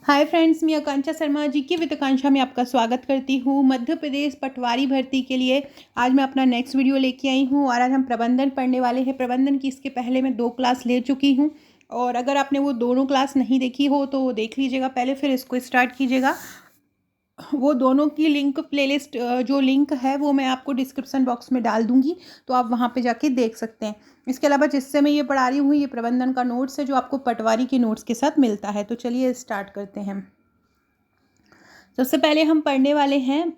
Hi friends, मैं आकांक्षा शर्मा जी की with आकांक्षा में आपका स्वागत करती हूँ। मध्य प्रदेश पटवारी भर्ती के लिए आज मैं अपना नेक्स्ट वीडियो लेके आई हूँ और आज हम प्रबंधन पढ़ने वाले हैं। प्रबंधन की इसके पहले मैं 2 क्लास ले चुकी हूँ और अगर आपने वो दोनों क्लास नहीं देखी हो तो वो देख लीजिएगा पहले, फिर इसको स्टार्ट कीजिएगा। वो दोनों की लिंक प्लेलिस्ट जो लिंक है वो मैं आपको डिस्क्रिप्शन बॉक्स में डाल दूंगी, तो आप वहाँ पे जाके देख सकते हैं। इसके अलावा जिससे मैं ये पढ़ा रही हूँ ये प्रबंधन का नोट्स है जो आपको पटवारी के नोट्स के साथ मिलता है। तो चलिए स्टार्ट करते हैं। सबसे पहले हम पढ़ने वाले हैं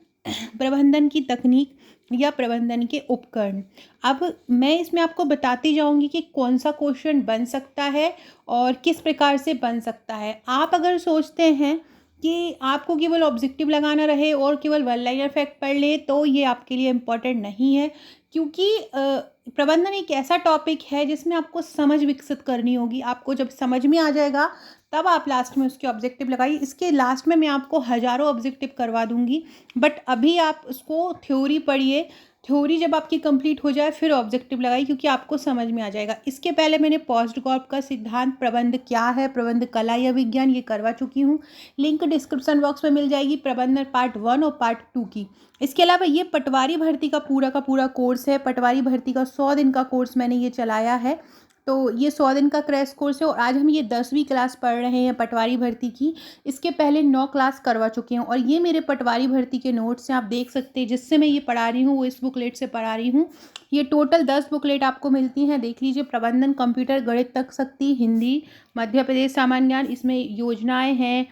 प्रबंधन की तकनीक या प्रबंधन के उपकरण। अब मैं इसमें आपको बताती जाऊंगी कि कौन सा क्वेश्चन बन सकता है और किस प्रकार से बन सकता है। आप अगर सोचते हैं कि आपको केवल ऑब्जेक्टिव लगाना रहे और केवल वन लाइनर फैक्ट पढ़ ले तो ये आपके लिए इम्पोर्टेंट नहीं है, क्योंकि प्रबंधन एक ऐसा टॉपिक है जिसमें आपको समझ विकसित करनी होगी। आपको जब समझ में आ जाएगा तब आप लास्ट में उसके ऑब्जेक्टिव लगाइए। इसके लास्ट में मैं आपको हज़ारों ऑब्जेक्टिव करवा दूंगी, बट अभी आप उसको थ्योरी पढ़िए। थ्योरी जब आपकी कंप्लीट हो जाए फिर ऑब्जेक्टिव लगाइए, क्योंकि आपको समझ में आ जाएगा। इसके पहले मैंने पोस्ट गॉर्प का सिद्धांत, प्रबंध क्या है, प्रबंध कला या विज्ञान, ये करवा चुकी हूँ। लिंक डिस्क्रिप्शन बॉक्स में मिल जाएगी प्रबंधन पार्ट 1 और पार्ट 2 की। इसके अलावा ये पटवारी भर्ती का पूरा कोर्स है। पटवारी भर्ती का 100 दिन का कोर्स मैंने ये चलाया है, तो ये 100 दिन का क्रैश कोर्स है और आज हम ये 10वीं क्लास पढ़ रहे हैं पटवारी भर्ती की। इसके पहले 9 क्लास करवा चुके हैं और ये मेरे पटवारी भर्ती के नोट्स हैं, आप देख सकते हैं। जिससे मैं ये पढ़ा रही हूँ वो इस बुकलेट से पढ़ा रही हूँ। ये टोटल 10 बुकलेट आपको मिलती हैं, देख लीजिए। प्रबंधन, कंप्यूटर, गणित तक शक्ति, हिंदी, मध्य प्रदेश सामान्य ज्ञान, इसमें योजनाएं हैं,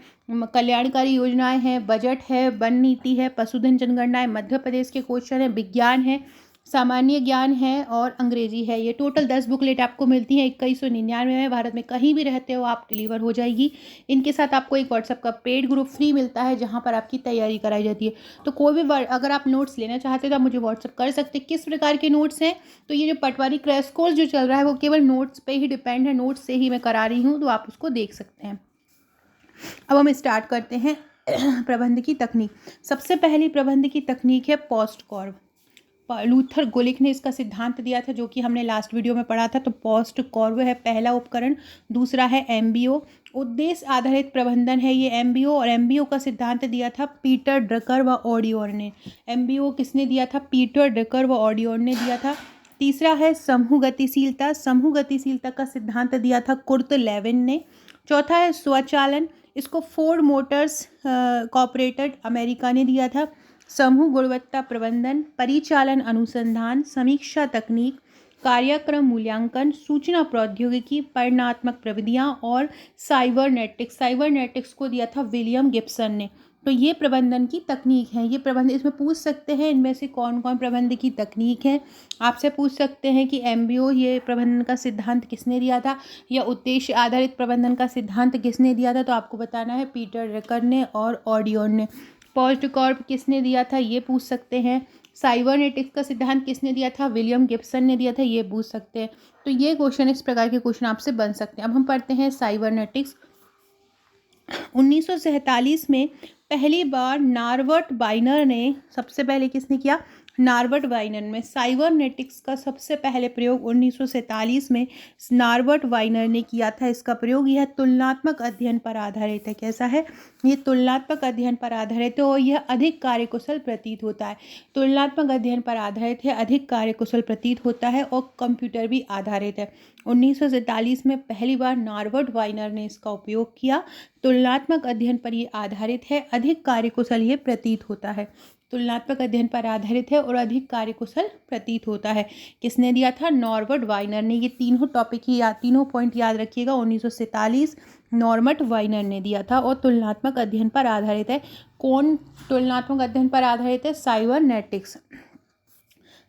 कल्याणकारी योजनाएं हैं, बजट है, वन नीति है, पशुधन जनगणना है, मध्य प्रदेश के क्वेश्चन है, विज्ञान है, सामान्य ज्ञान है और अंग्रेजी है। ये टोटल 10 बुकलेट आपको मिलती हैं 2199 में। भारत में कहीं भी रहते हो आप डिलीवर हो जाएगी। इनके साथ आपको एक व्हाट्सएप का पेड ग्रुप फ्री मिलता है जहां पर आपकी तैयारी कराई जाती है। तो कोई भी अगर आप नोट्स लेना चाहते हो तो आप मुझे व्हाट्सएप कर सकते हैं। किस प्रकार के नोट्स हैं, तो ये जो पटवारी क्रैश कोर्स जो चल रहा है वो केवल नोट्स पे ही डिपेंड है। नोट्स से ही मैं करा रही हूँ, तो आप उसको देख सकते हैं। अब हम स्टार्ट करते हैं प्रबंध की तकनीक। सबसे पहली प्रबंध की तकनीक है पोस्ट कॉर्व। लूथर गोलिक ने इसका सिद्धांत दिया था, जो कि हमने लास्ट वीडियो में पढ़ा था। तो पोस्ट कॉर्व है पहला उपकरण। दूसरा है एमबीओ, उद्देश्य आधारित प्रबंधन है ये एमबीओ। और एमबीओ का सिद्धांत दिया था पीटर ड्रकर व ऑडियोर ने। एमबीओ किसने दिया था? पीटर ड्रकर व ऑडियोर ने दिया था। तीसरा है समूह गतिशीलता। समूह गतिशीलता का सिद्धांत दिया था कुर्ट लेविन ने। चौथा है स्वचालन, इसको फोर्ड मोटर्स कॉर्पोरेटेड अमेरिका ने दिया था। समूह गुणवत्ता प्रबंधन, परिचालन अनुसंधान, समीक्षा तकनीक, कार्यक्रम मूल्यांकन, सूचना प्रौद्योगिकी, परिणात्मक प्रविधियां और साइबरनेटिक्स। साइबरनेटिक्स को दिया था विलियम गिब्सन ने। तो ये प्रबंधन की तकनीक है। ये प्रबंध, इसमें पूछ सकते हैं इनमें से कौन कौन प्रबंध की तकनीक है। आपसे पूछ सकते हैं कि एमबीओ ये प्रबंधन का सिद्धांत किसने दिया था, या उद्देश्य आधारित प्रबंधन का सिद्धांत किसने दिया था। तो आपको बताना है पीटर ड्रकर ने और ऑडियोर ने। पोस्ट कॉर्प किसने दिया था, ये पूछ सकते हैं। साइबरनेटिक्स का सिद्धांत किसने दिया था, विलियम गिब्सन ने दिया था, ये पूछ सकते हैं। तो ये क्वेश्चन, इस प्रकार के क्वेश्चन आपसे बन सकते हैं। अब हम पढ़ते हैं साइबरनेटिक्स। 1947 में पहली बार नॉर्बर्ट वाइनर ने, सबसे पहले किसने किया? नॉर्बर्ट वाइनर में। साइबरनेटिक्स का सबसे पहले प्रयोग 1947 में नॉर्बर्ट वाइनर ने किया था। इसका प्रयोग यह तुलनात्मक अध्ययन पर आधारित है। कैसा है? ये तुलनात्मक अध्ययन पर आधारित है और यह अधिक कार्यकुशल प्रतीत होता है। तुलनात्मक अध्ययन पर आधारित है, अधिक कार्यकुशल प्रतीत होता है और कंप्यूटर भी आधारित है। 1947 में पहली बार नॉर्बर्ट वाइनर ने इसका उपयोग किया। तुलनात्मक अध्ययन पर ये आधारित है, अधिक कार्यकुशल ये प्रतीत होता है। तुलनात्मक अध्ययन पर आधारित है और अधिक कार्यकुशल प्रतीत होता है। किसने दिया था? नॉर्बर्ट वाइनर ने। ये तीनों टॉपिक ही तीनों पॉइंट याद रखिएगा। 1947 नॉर्बर्ट वाइनर ने दिया था और तुलनात्मक अध्ययन पर आधारित है। कौन तुलनात्मक अध्ययन पर आधारित है? साइबरनेटिक्स।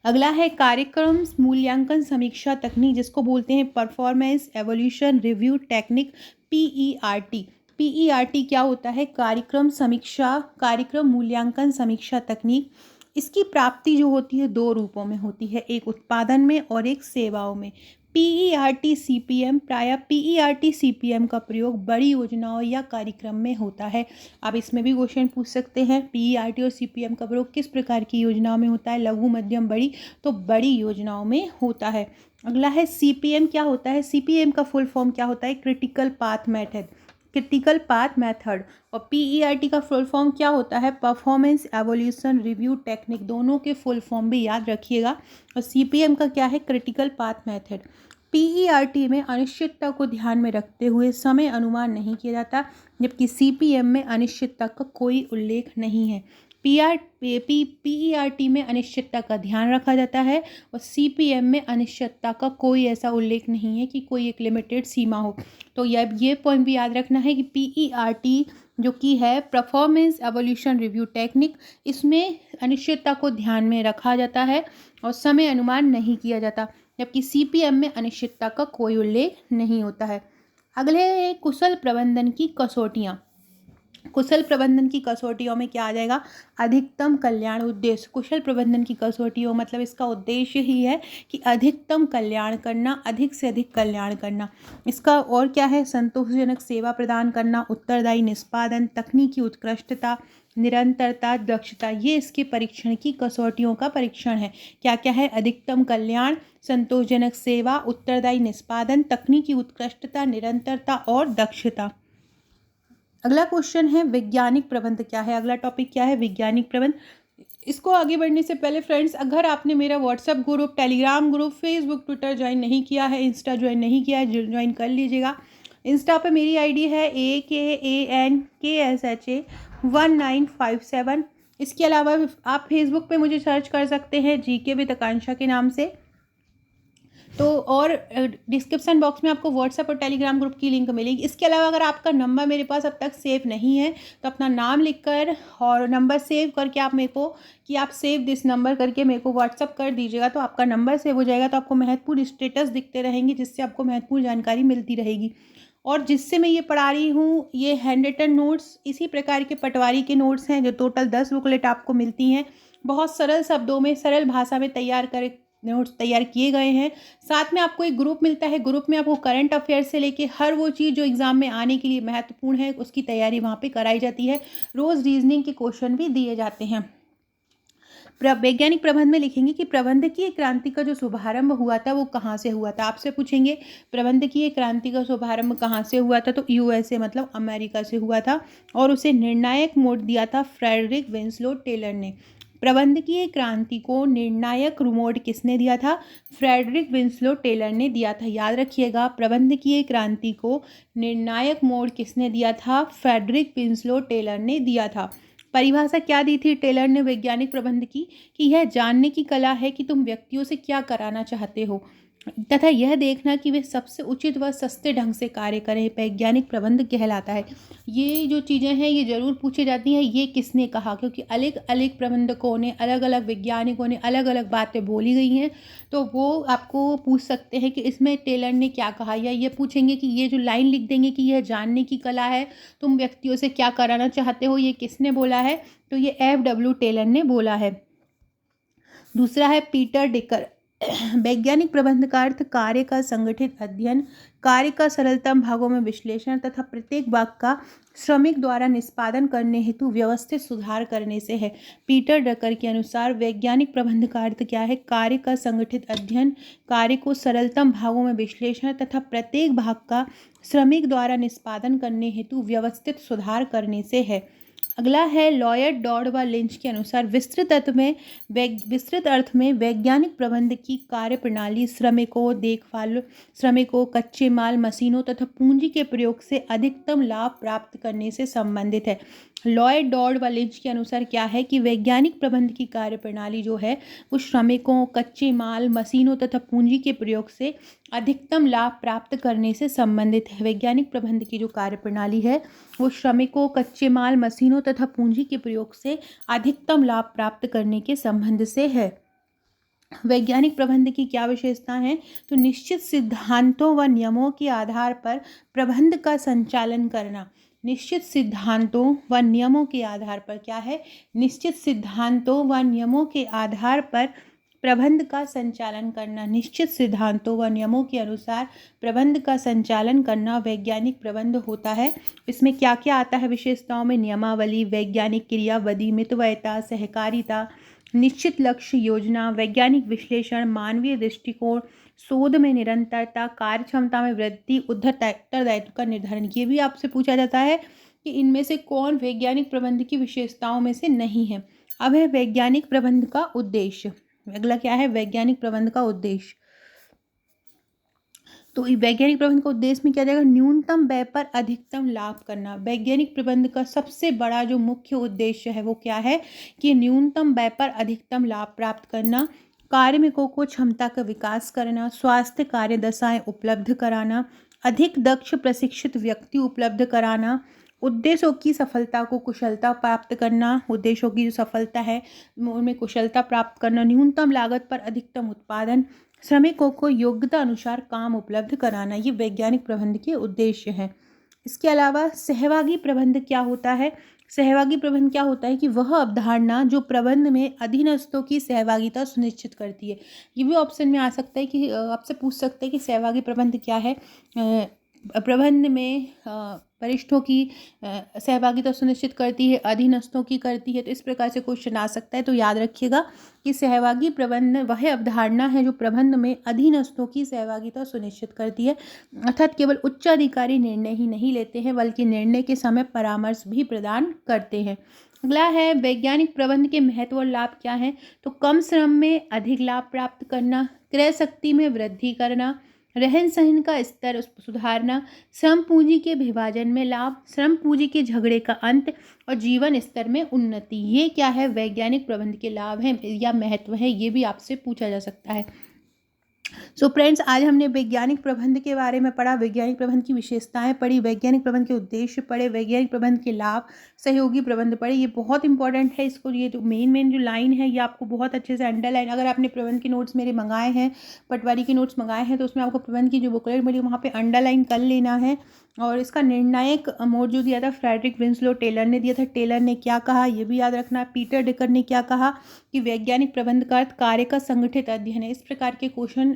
अगला है कार्यक्रम मूल्यांकन समीक्षा तकनीक, जिसको बोलते हैं performance evolution review technique, PERT. PERT क्या होता है? कार्यक्रम समीक्षा, कार्यक्रम मूल्यांकन समीक्षा तकनीक। इसकी प्राप्ति जो होती है 2 रूपों में होती है, एक उत्पादन में और एक सेवाओं में। पीईआरटी सीपीएम, प्रायः पीईआरटी सीपीएम का प्रयोग बड़ी योजनाओं या कार्यक्रम में होता है। आप इसमें भी क्वेश्चन पूछ सकते हैं। पीईआरटी और सीपीएम का प्रयोग किस प्रकार की योजनाओं में होता है? लघु, मध्यम, बड़ी। तो बड़ी योजनाओं में होता है। अगला है सीपीएम क्या होता है? सीपीएम का फुल फॉर्म क्या होता है? Critical path method. Critical path method. और PERT का फुल फॉर्म क्या होता है? Performance evolution review technique. दोनों के फुल फॉर्म भी याद रखिएगा। और CPM का क्या है? Critical path method. PERT में अनिश्चितता को ध्यान में रखते हुए समय अनुमान नहीं किया जाता, जबकि CPM में अनिश्चितता का कोई उल्लेख नहीं है। PERT में अनिश्चितता का ध्यान रखा जाता है और CPM में अनिश्चितता का कोई ऐसा उल्लेख नहीं है कि कोई एक लिमिटेड सीमा हो। तो ये पॉइंट भी याद रखना है कि PERT जो कि है परफॉर्मेंस एवोल्यूशन रिव्यू टेक्निक, इसमें अनिश्चितता को ध्यान में रखा जाता है और समय अनुमान नहीं किया जाता, जबकि CPM में अनिश्चितता का कोई उल्लेख नहीं होता है। अगले कुशल प्रबंधन की कसौटियाँ। कुशल प्रबंधन की कसौटियों में क्या आ जाएगा? अधिकतम कल्याण उद्देश्य। कुशल प्रबंधन की कसौटियों मतलब इसका उद्देश्य ही है कि अधिकतम कल्याण करना, अधिक से अधिक कल्याण करना। इसका और क्या है? संतोषजनक सेवा प्रदान करना, उत्तरदायी निष्पादन, तकनीकी उत्कृष्टता, निरंतरता, दक्षता। ये इसके परीक्षण की कसौटियों का परीक्षण है। क्या क्या है? अधिकतम कल्याण, संतोषजनक सेवा, उत्तरदायी निष्पादन, तकनीकी उत्कृष्टता, निरंतरता और दक्षता। अगला क्वेश्चन है वैज्ञानिक प्रबंध क्या है? अगला टॉपिक क्या है? वैज्ञानिक प्रबंध। इसको आगे बढ़ने से पहले फ्रेंड्स, अगर आपने मेरा WhatsApp group, Telegram group, Facebook, Twitter join नहीं किया है, इंस्टा ज्वाइन नहीं किया है, ज्वाइन कर लीजिएगा। इंस्टा पे मेरी आईडी है AKANKSHA1957। इसके अलावा आप फेसबुक पे मुझे सर्च कर सकते हैं GK विद आकांक्षा के नाम से। तो और डिस्क्रिप्शन बॉक्स में आपको व्हाट्सएप और टेलीग्राम ग्रुप की लिंक मिलेगी। इसके अलावा अगर आपका नंबर मेरे पास अब तक सेव नहीं है तो अपना नाम लिखकर और नंबर सेव करके आप मेरे को कि आप सेव दिस नंबर करके मेरे को व्हाट्सअप कर दीजिएगा, तो आपका नंबर सेव हो जाएगा। तो आपको महत्वपूर्ण स्टेटस दिखते रहेंगे, जिससे आपको महत्वपूर्ण जानकारी मिलती रहेगी। और जिससे मैं ये पढ़ा रही हूँ, ये हैंड रिटन नोट्स इसी प्रकार के पटवारी के नोट्स हैं, जो टोटल 10 बुकलेट आपको मिलती हैं। बहुत सरल शब्दों में, सरल भाषा में नोट्स तैयार किए गए हैं। साथ में आपको एक ग्रुप मिलता है। ग्रुप में आपको करंट अफेयर से लेके हर वो चीज़ जो एग्जाम में आने के लिए महत्वपूर्ण है, उसकी तैयारी वहाँ पे कराई जाती है। रोज़ रीजनिंग के क्वेश्चन भी दिए जाते हैं। वैज्ञानिक प्रबंध में लिखेंगे कि प्रबंधकीय क्रांति का जो शुभारंभ हुआ था वो कहाँ से हुआ था। आपसे पूछेंगे प्रबंधकीय क्रांति का शुभारंभ कहाँ से हुआ था, तो USA मतलब अमेरिका से हुआ था और उसे निर्णायक मोड़ दिया था फ्रेडरिक विंसलो टेलर ने। प्रबंधकीय क्रांति को निर्णायक मोड़ किसने दिया था? फ्रेडरिक विंसलो टेलर ने दिया था। याद रखिएगा, प्रबंधकीय क्रांति को निर्णायक मोड़ किसने दिया था? फ्रेडरिक विंसलो टेलर ने दिया था। परिभाषा क्या दी थी टेलर ने वैज्ञानिक प्रबंध की? कि यह जानने की कला है कि तुम व्यक्तियों से क्या कराना चाहते हो तथा यह देखना कि वे सबसे उचित व सस्ते ढंग से कार्य करें, वैज्ञानिक प्रबंध कहलाता है। ये जो चीज़ें हैं ये ज़रूर पूछी जाती हैं, ये किसने कहा, क्योंकि अलग अलग प्रबंधकों ने, अलग अलग वैज्ञानिकों ने अलग अलग बातें बोली गई हैं, तो वो आपको पूछ सकते हैं कि इसमें टेलर ने क्या कहा। या ये पूछेंगे कि ये जो लाइन लिख देंगे कि यह जानने की कला है, तुम व्यक्तियों से क्या कराना चाहते हो, ये किसने बोला है? तो ये FW टेलर ने बोला है। दूसरा है पीटर डिकर। वैज्ञानिक प्रबंध का अर्थ कार्य का संगठित अध्ययन, कार्य का सरलतम भागों में विश्लेषण तथा प्रत्येक भाग का श्रमिक द्वारा निष्पादन करने हेतु व्यवस्थित सुधार करने से है। पीटर डकर के अनुसार वैज्ञानिक प्रबंध का अर्थ क्या है? कार्य का संगठित अध्ययन, कार्य को सरलतम भागों में विश्लेषण तथा प्रत्येक भाग का श्रमिक द्वारा निष्पादन करने हेतु व्यवस्थित सुधार करने से है। अगला है लॉयड, डॉड व लिंच के अनुसार विस्तृत अर्थ में वैज्ञानिक प्रबंध की कार्य प्रणाली श्रमिकों, कच्चे माल, मशीनों तथा पूंजी के प्रयोग से अधिकतम लाभ प्राप्त करने से संबंधित है। लॉयड, डॉड व लिंच के अनुसार क्या है कि वैज्ञानिक प्रबंध की कार्य प्रणाली जो है वो श्रमिकों, कच्चे माल, मशीनों तथा पूंजी के प्रयोग से अधिकतम लाभ प्राप्त करने से संबंधित है। वैज्ञानिक प्रबंध की जो कार्य प्रणाली है वो श्रमिकों, कच्चे माल, मशीनों तथा पूंजी के प्रयोग से अधिकतम लाभ प्राप्त करने के संबंध से है। वैज्ञानिक प्रबंध की क्या विशेषता है? तो निश्चित सिद्धांतों व नियमों के आधार पर प्रबंध का संचालन करना। निश्चित सिद्धांतों व नियमों के आधार पर क्या है? निश्चित सिद्धांतों व नियमों के आधार पर प्रबंध का संचालन करना। निश्चित सिद्धांतों व नियमों के अनुसार प्रबंध का संचालन करना वैज्ञानिक प्रबंध होता है। इसमें क्या क्या आता है विशेषताओं में? नियमावली, वैज्ञानिक क्रियाविधि, मितव्ययता, सहकारिता, निश्चित लक्ष्य योजना, वैज्ञानिक विश्लेषण, मानवीय दृष्टिकोण, शोध में निरंतरता, कार्य क्षमता में वृद्धि, उत्तरदायित्व का निर्धारण। ये भी आपसे पूछा जाता है कि इनमें से कौन वैज्ञानिक प्रबंध की विशेषताओं में से नहीं है। अब है वैज्ञानिक प्रबंध का उद्देश्य। अगला क्या है? वैज्ञानिक प्रबंध का उद्देश्य। तो वैज्ञानिक प्रबंध का उद्देश्य में क्या जाएगा? न्यूनतम व्यय पर अधिकतम लाभ करना। वैज्ञानिक प्रबंध का सबसे बड़ा जो मुख्य उद्देश्य है वो क्या है कि न्यूनतम व्यय पर अधिकतम लाभ प्राप्त करना, कार्मिकों को क्षमता का विकास करना, स्वास्थ्य कार्य दशाएं उपलब्ध कराना, अधिक दक्ष प्रशिक्षित व्यक्ति उपलब्ध कराना, उद्देश्यों की सफलता को कुशलता प्राप्त करना, उद्देश्यों की जो सफलता है उनमें कुशलता प्राप्त करना, न्यूनतम लागत पर अधिकतम उत्पादन, श्रमिकों को योग्यता अनुसार काम उपलब्ध कराना। ये वैज्ञानिक प्रबंध के उद्देश्य हैं। इसके अलावा सहभागी प्रबंध क्या होता है? सहभागी प्रबंध क्या होता है कि वह अवधारणा जो प्रबंध में अधीनस्थों की सहभागिता सुनिश्चित करती है। ये भी ऑप्शन में आ सकता है कि आपसे पूछ सकते हैं कि सहभागी प्रबंध क्या है। प्रबंध में वरिष्ठों की सहभागिता सुनिश्चित करती है, अधीनस्थों की करती है। तो इस प्रकार से क्वेश्चन आ सकता है। तो याद रखिएगा कि सहभागी प्रबंध वह अवधारणा है जो प्रबंध में अधीनस्थों की सहभागिता सुनिश्चित करती है, अर्थात केवल उच्च अधिकारी निर्णय ही नहीं लेते हैं बल्कि निर्णय के समय परामर्श भी प्रदान करते हैं। अगला है वैज्ञानिक प्रबंध के महत्व और लाभ क्या हैं? तो कम श्रम में अधिक लाभ प्राप्त करना, क्रय शक्ति में वृद्धि करना, रहन सहन का स्तर सुधारना, श्रम पूंजी के विभाजन में लाभ, श्रम पूंजी के झगड़े का अंत और जीवन स्तर में उन्नति। ये क्या है? वैज्ञानिक प्रबंध के लाभ हैं या महत्व है। ये भी आपसे पूछा जा सकता है। सो फ्रेंड्स, आज हमने वैज्ञानिक प्रबंध के बारे में पढ़ा, वैज्ञानिक प्रबंध की विशेषताएं पढ़ी, वैज्ञानिक प्रबंध के उद्देश्य पढ़े, वैज्ञानिक प्रबंध के लाभ, सहयोगी प्रबंध पढ़े। ये बहुत इंपॉर्टेंट है। इसको ये जो मेन जो लाइन है ये आपको बहुत अच्छे से अंडरलाइन, अगर आपने प्रबंध के नोट्स मेरे मंगाए हैं, पटवारी के नोट्स मंगाए हैं, तो उसमें आपको प्रबंध की जो बुकलेट मिली वहाँ पर अंडरलाइन कर लेना है। और इसका निर्णायक मोड जो दिया था फ्रेडरिक विंसलो टेलर ने दिया था। टेलर ने क्या कहा ये भी याद रखना है। पीटर डिकर ने क्या कहा कि वैज्ञानिक प्रबंध का अर्थ कार्य का संगठित अध्ययन है। इस प्रकार के क्वेश्चन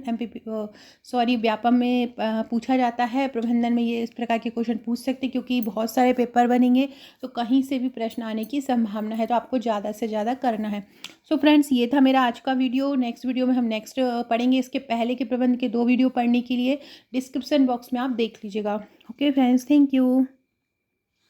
व्यापम में पूछा जाता है। प्रबंधन में ये इस प्रकार के क्वेश्चन पूछ सकते हैं क्योंकि बहुत सारे पेपर बनेंगे तो कहीं से भी प्रश्न आने की संभावना है, तो आपको ज़्यादा से ज़्यादा करना है। सो फ्रेंड्स, ये था मेरा आज का वीडियो। नेक्स्ट वीडियो में हम नेक्स्ट पढ़ेंगे। इसके पहले के प्रबंध के 2 वीडियो पढ़ने के लिए डिस्क्रिप्शन बॉक्स में आप देख लीजिएगा। Okay friends, thank you.